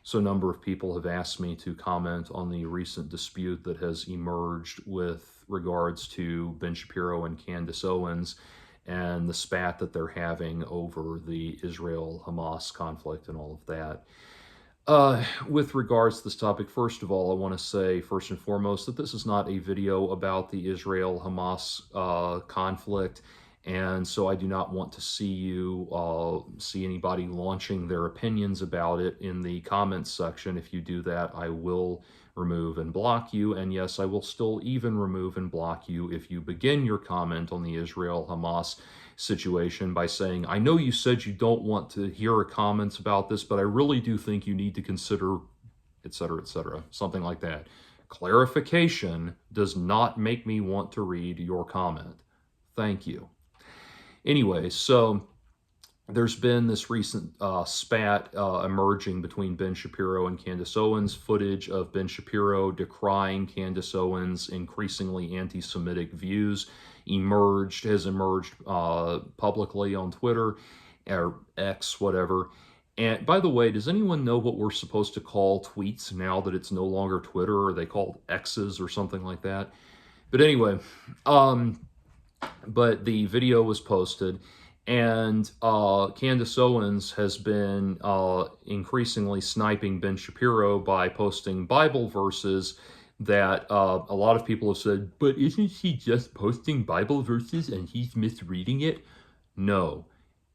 So a number of people have asked me to comment on the recent dispute that has emerged with regards to Ben Shapiro and Candace Owens and the spat that they're having over the Israel-Hamas conflict and all of that. With regards to this topic, first of all, I want to say, first and foremost, that this is not a video about the Israel-Hamas conflict, and so I do not want to see anybody launching their opinions about it in the comments section. If you do that, I will remove and block you, and yes, I will still even remove and block you if you begin your comment on the Israel-Hamas situation by saying, I know you said you don't want to hear comments about this, but I really do think you need to consider, etc., something like that. Clarification does not make me want to read your comment. Thank you. Anyway, so there's been this recent spat emerging between Ben Shapiro and Candace Owens, footage of Ben Shapiro decrying Candace Owens' increasingly anti-Semitic views has emerged publicly on Twitter, or X, whatever. And by the way, does anyone know what we're supposed to call tweets now that it's no longer Twitter? Are they called X's or something like that? But anyway, but the video was posted, and Candace Owens has been increasingly sniping Ben Shapiro by posting Bible verses that a lot of people have said, but isn't he just posting Bible verses and he's misreading it? No.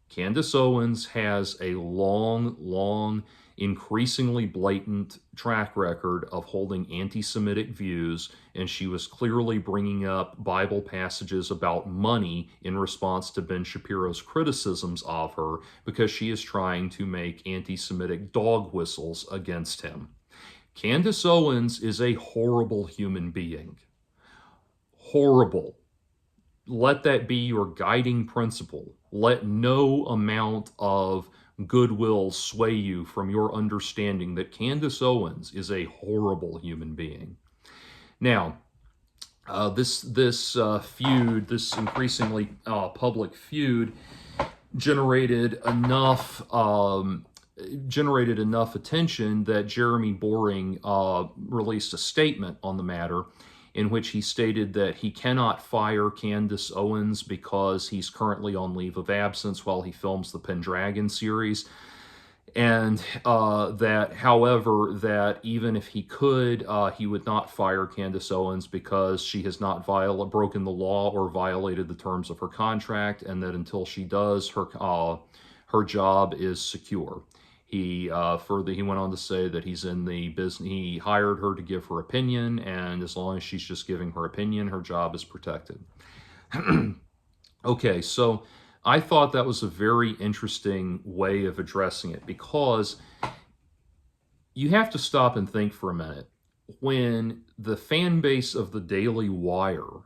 Candace Owens has a long, increasingly blatant track record of holding anti-Semitic views, and she was clearly bringing up Bible passages about money in response to Ben Shapiro's criticisms of her because she is trying to make anti-Semitic dog whistles against him. Candace Owens is a horrible human being. Horrible. Let that be your guiding principle. Let no amount of goodwill sway you from your understanding that Candace Owens is a horrible human being. Now, this feud, this increasingly public feud, generated enough attention that Jeremy Boring released a statement on the matter, in which he stated that he cannot fire Candace Owens because he's currently on leave of absence while he films the Pendragon series. And that, however, that even if he could, he would not fire Candace Owens because she has not broken the law or violated the terms of her contract, and that until she does, her job is secure. He went on to say that he's in the business. He hired her to give her opinion, and as long as she's just giving her opinion, her job is protected. Okay, so I thought that was a very interesting way of addressing it, because you have to stop and think for a minute. When the fan base of the Daily Wire,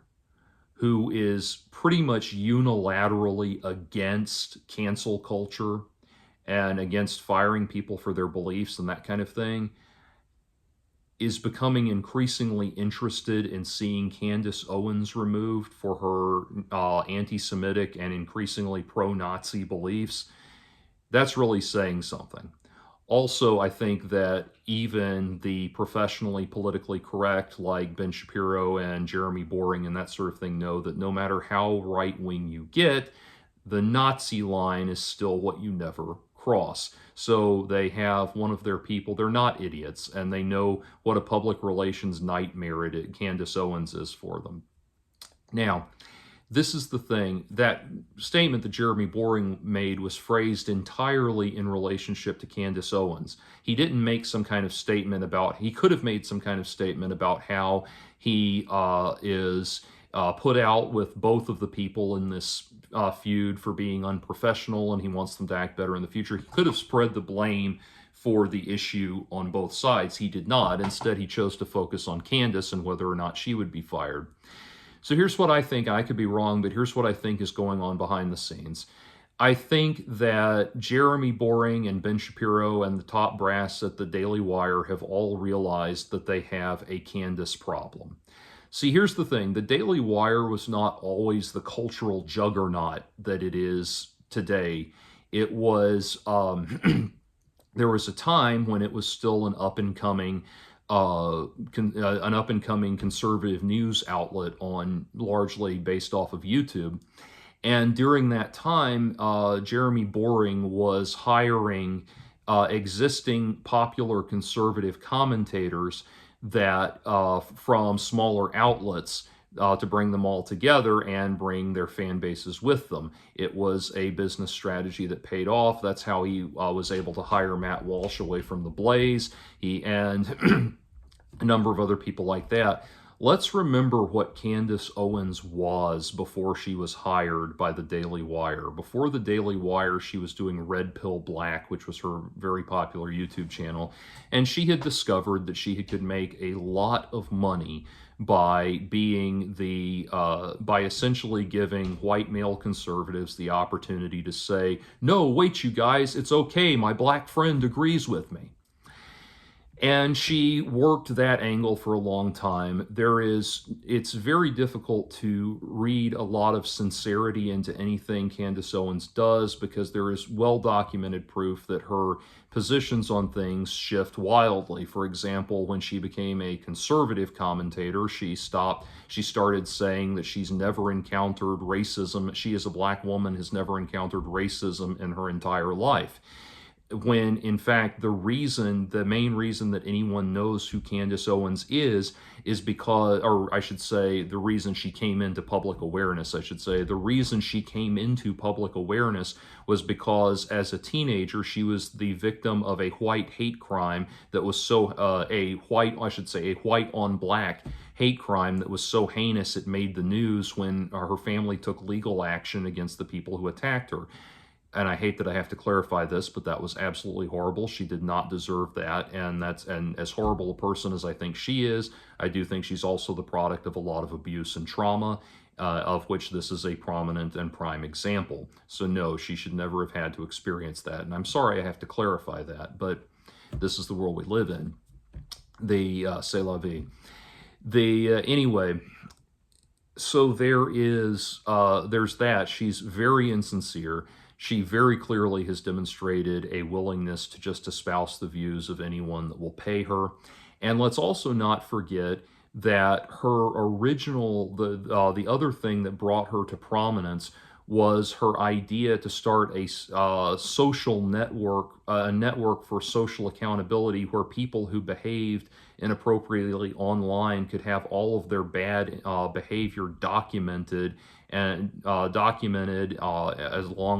who is pretty much unilaterally against cancel culture and against firing people for their beliefs and that kind of thing, is becoming increasingly interested in seeing Candace Owens removed for her anti-Semitic and increasingly pro-Nazi beliefs, that's really saying something. Also, I think that even the professionally politically correct, like Ben Shapiro and Jeremy Boring and that sort of thing, know that no matter how right-wing you get, the Nazi line is still what you never cross. So they have one of their people, they're not idiots, and they know what a public relations nightmare Candace Owens is for them. Now, this is the thing. That statement that Jeremy Boring made was phrased entirely in relationship to Candace Owens. He didn't make some kind of statement about, he could have made some kind of statement about how he is put out with both of the people in this feud for being unprofessional, and he wants them to act better in the future. He could have spread the blame for the issue on both sides. He did not. Instead, he chose to focus on Candace and whether or not she would be fired. So here's what I think. I could be wrong, but here's what I think is going on behind the scenes. I think that Jeremy Boring and Ben Shapiro and the top brass at the Daily Wire have all realized that they have a Candace problem. See, here's the thing. The Daily Wire was not always the cultural juggernaut that it is today. It was there was a time when it was still an up and coming conservative news outlet on largely based off of YouTube. And during that time, Jeremy Boring was hiring existing popular conservative commentators that from smaller outlets to bring them all together and bring their fan bases with them. It was a business strategy that paid off. That's how he was able to hire Matt Walsh away from The Blaze. He and a number of other people like that. Let's remember what Candace Owens was before she was hired by the Daily Wire. Before the Daily Wire, she was doing Red Pill Black, which was her very popular YouTube channel, and she had discovered that she could make a lot of money by being by essentially giving white male conservatives the opportunity to say, "No, wait, you guys, it's okay, my black friend agrees with me." And she worked that angle for a long time. It's very difficult to read a lot of sincerity into anything Candace Owens does, because there is well-documented proof that her positions on things shift wildly. For example, when she became a conservative commentator, she started saying that she's never encountered racism. She, as a black woman, has never encountered racism in her entire life, when in fact the main reason that anyone knows who Candace Owens is because, or I should say, the reason she came into public awareness, the reason she came into public awareness was because as a teenager, she was the victim of a white hate crime that was a white on black hate crime that was so heinous it made the news when her family took legal action against the people who attacked her. And I hate that I have to clarify this, but that was absolutely horrible. She did not deserve that, and as horrible a person as I think she is, I do think she's also the product of a lot of abuse and trauma, of which this is a prominent and prime example. So no, she should never have had to experience that, and I'm sorry I have to clarify that, but this is the world we live in. C'est la vie. Anyway, so there's that. She's very insincere. She very clearly has demonstrated a willingness to just espouse the views of anyone that will pay her. And let's also not forget that her original, the other thing that brought her to prominence was her idea to start a social network, a network for social accountability, where people who behaved inappropriately online could have all of their bad behavior documented along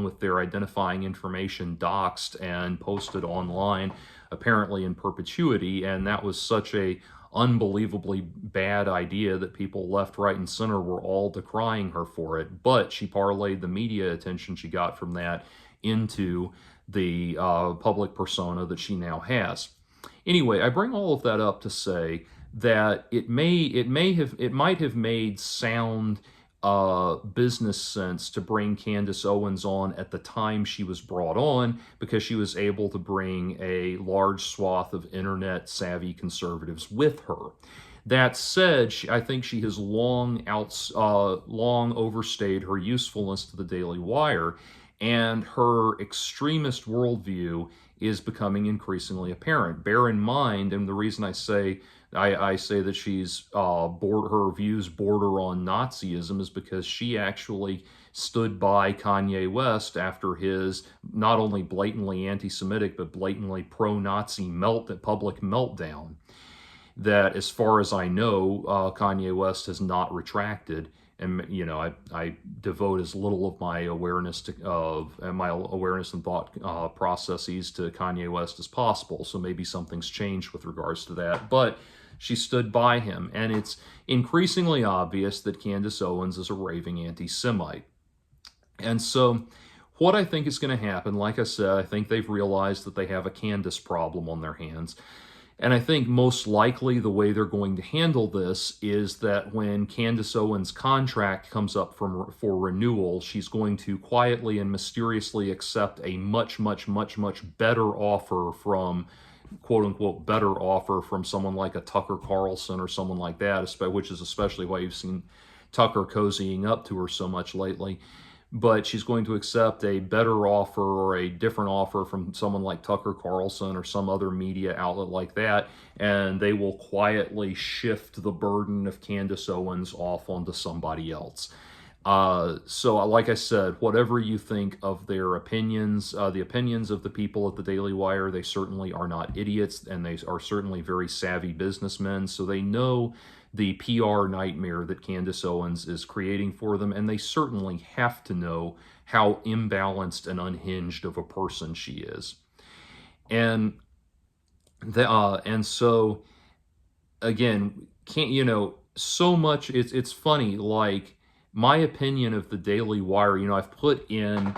with their identifying information doxed and posted online, apparently in perpetuity. And that was such a unbelievably bad idea that people left, right, and center were all decrying her for it. But she parlayed the media attention she got from that into the public persona that she now has. Anyway, I bring all of that up to say that it might have made sound business sense to bring Candace Owens on at the time she was brought on, because she was able to bring a large swath of internet savvy conservatives with her. That said, I think she has long overstayed her usefulness to the Daily Wire, and her extremist worldview is becoming increasingly apparent. Bear in mind, and the reason I say that she's her views border on Nazism is because she actually stood by Kanye West after his not only blatantly anti-Semitic but blatantly pro-Nazi public meltdown. That, as far as I know, Kanye West has not retracted. And I devote as little of my awareness and thought processes to Kanye West as possible. So maybe something's changed with regards to that. But she stood by him, and it's increasingly obvious that Candace Owens is a raving anti-Semite. And so what I think is going to happen, like I said, I think they've realized that they have a Candace problem on their hands. And I think most likely the way they're going to handle this is that when Candace Owens' contract comes up for renewal, she's going to quietly and mysteriously accept a much, much, much, much better offer from, quote-unquote, better offer from someone like a Tucker Carlson or someone like that, which is especially why you've seen Tucker cozying up to her so much lately. but she's going to accept a better offer or a different offer from someone like Tucker Carlson or some other media outlet like that, and they will quietly shift the burden of Candace Owens off onto somebody else. So, like I said, whatever you think of their opinions, the opinions of the people at the Daily Wire, they certainly are not idiots, and they are certainly very savvy businessmen, so they know the PR nightmare that Candace Owens is creating for them, and they certainly have to know how imbalanced and unhinged of a person she is. And so again, can't so much. It's funny, like my opinion of the Daily Wire. I've put in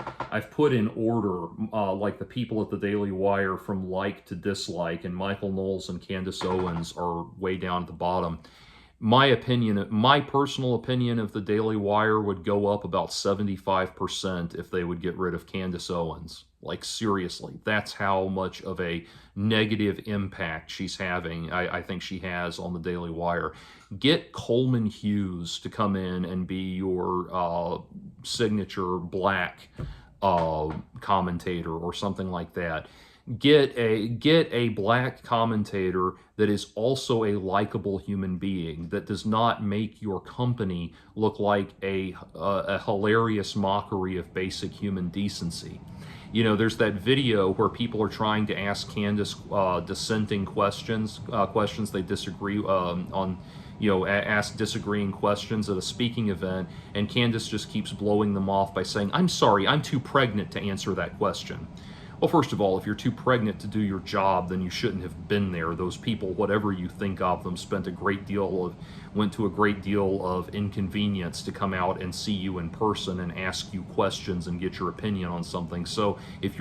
order like the people at the Daily Wire from like to dislike, and Michael Knowles and Candace Owens are way down at the bottom. My personal opinion of the Daily Wire would go up about 75% if they would get rid of Candace Owens. Like, seriously, that's how much of a negative impact she's having, I think she has on the Daily Wire. Get Coleman Hughes to come in and be your signature black commentator or something like that. Get a black commentator that is also a likable human being, that does not make your company look like a hilarious mockery of basic human decency. There's that video where people are trying to ask Candace dissenting questions they disagree on. Ask disagreeing questions at a speaking event, and Candace just keeps blowing them off by saying, "I'm sorry, I'm too pregnant to answer that question." Well, first of all, if you're too pregnant to do your job, then you shouldn't have been there. Those people, whatever you think of them, went to a great deal of inconvenience to come out and see you in person and ask you questions and get your opinion on something. So if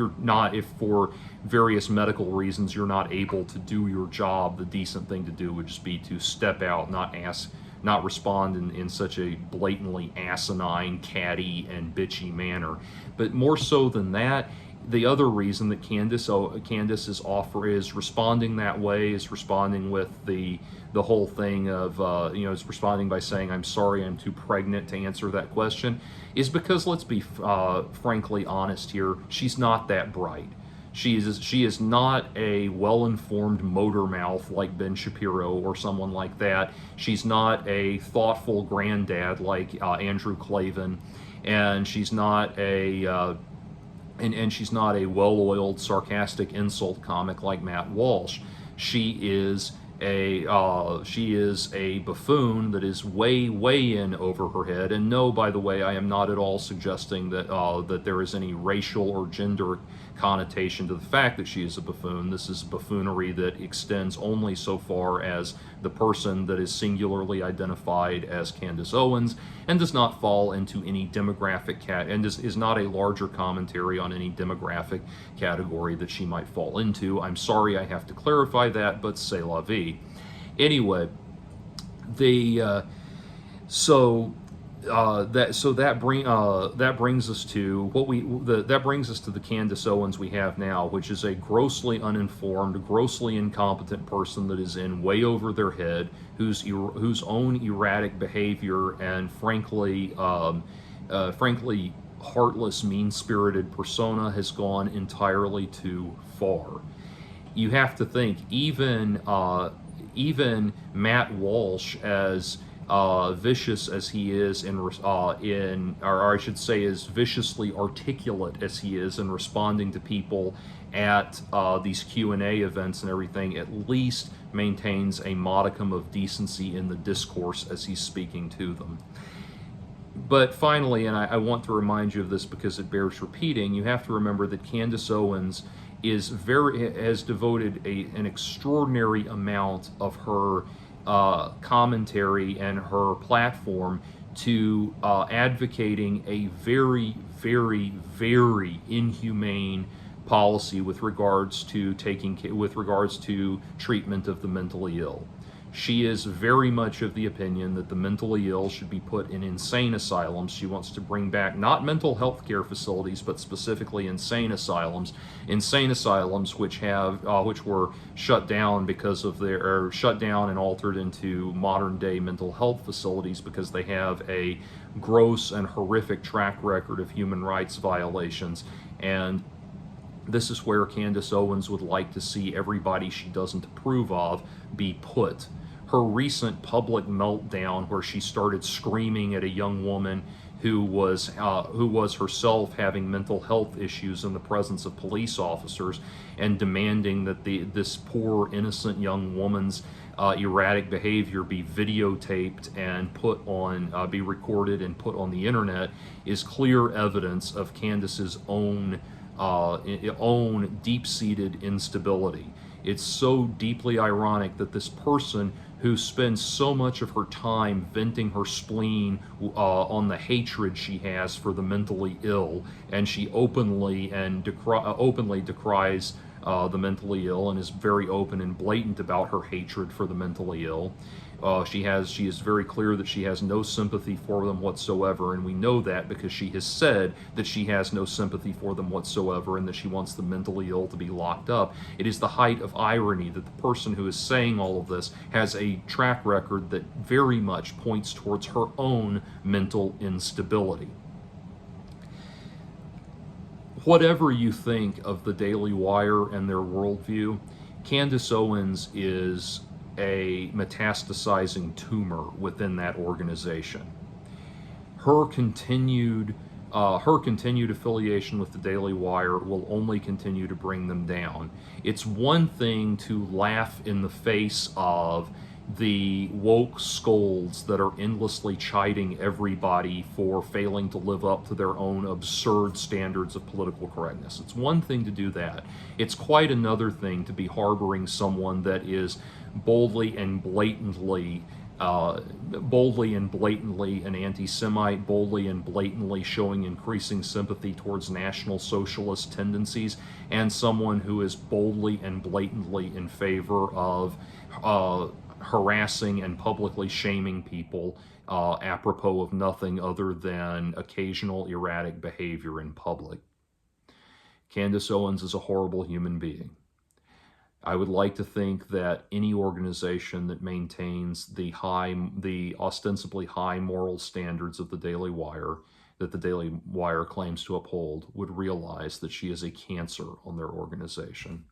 for various medical reasons you're not able to do your job, the decent thing to do would just be to step out, not respond in such a blatantly asinine, catty, and bitchy manner. But more so than that, the other reason that Candace is responding that way, is responding with the whole thing of is responding by saying, "I'm sorry, I'm too pregnant to answer that question," is because, let's be frankly honest here, she's not that bright. She is not a well-informed motor mouth like Ben Shapiro or someone like that. She's not a thoughtful granddad like Andrew Klavan, and she's not a she's not a well-oiled, sarcastic insult comic like Matt Walsh. She is a buffoon that is way in over her head. And no, by the way, I am not at all suggesting that there is any racial or gender connotation to the fact that she is a buffoon. This is buffoonery that extends only so far as the person that is singularly identified as Candace Owens, and does not fall into any demographic and is not a larger commentary on any demographic category that she might fall into. I'm sorry I have to clarify that, but c'est la vie. Anyway, that brings us to the Candace Owens we have now, which is a grossly uninformed, grossly incompetent person that is in way over their head, whose own erratic behavior and frankly heartless, mean-spirited persona has gone entirely too far. You have to think, even Matt Walsh, as vicious as he is or I should say, as viciously articulate as he is in responding to people at these Q&A events and everything, at least maintains a modicum of decency in the discourse as he's speaking to them. But finally, and I want to remind you of this because it bears repeating, you have to remember that Candace Owens has devoted an extraordinary amount of her commentary and her platform to advocating a very inhumane policy with regards to treatment of the mentally ill. She is very much of the opinion that the mentally ill should be put in insane asylums. She wants to bring back not mental health care facilities, but specifically insane asylums. Insane asylums which were shut down and altered into modern day mental health facilities because they have a gross and horrific track record of human rights violations. And this is where Candace Owens would like to see everybody she doesn't approve of be put. Her recent public meltdown, where she started screaming at a young woman who was herself having mental health issues in the presence of police officers, and demanding that this poor innocent young woman's erratic behavior be videotaped and be recorded and put on the internet, is clear evidence of Candace's own deep-seated instability. It's so deeply ironic that this person who spends so much of her time venting her spleen on the hatred she has for the mentally ill, and she openly decries the mentally ill, and is very open and blatant about her hatred for the mentally ill. She is very clear that she has no sympathy for them whatsoever, and we know that because she has said that she has no sympathy for them whatsoever and that she wants the mentally ill to be locked up. It is the height of irony that the person who is saying all of this has a track record that very much points towards her own mental instability. Whatever you think of the Daily Wire and their worldview, Candace Owens is a metastasizing tumor within that organization. Her continued affiliation with the Daily Wire will only continue to bring them down. It's one thing to laugh in the face of the woke scolds that are endlessly chiding everybody for failing to live up to their own absurd standards of political correctness. It's one thing to do that. It's quite another thing to be harboring someone that is boldly and blatantly an anti-Semite, boldly and blatantly showing increasing sympathy towards National Socialist tendencies, and someone who is boldly and blatantly in favor of harassing and publicly shaming people apropos of nothing other than occasional erratic behavior in public. Candace Owens is a horrible human being. I would like to think that any organization that maintains the ostensibly high moral standards of the Daily Wire, that the Daily Wire claims to uphold, would realize that she is a cancer on their organization.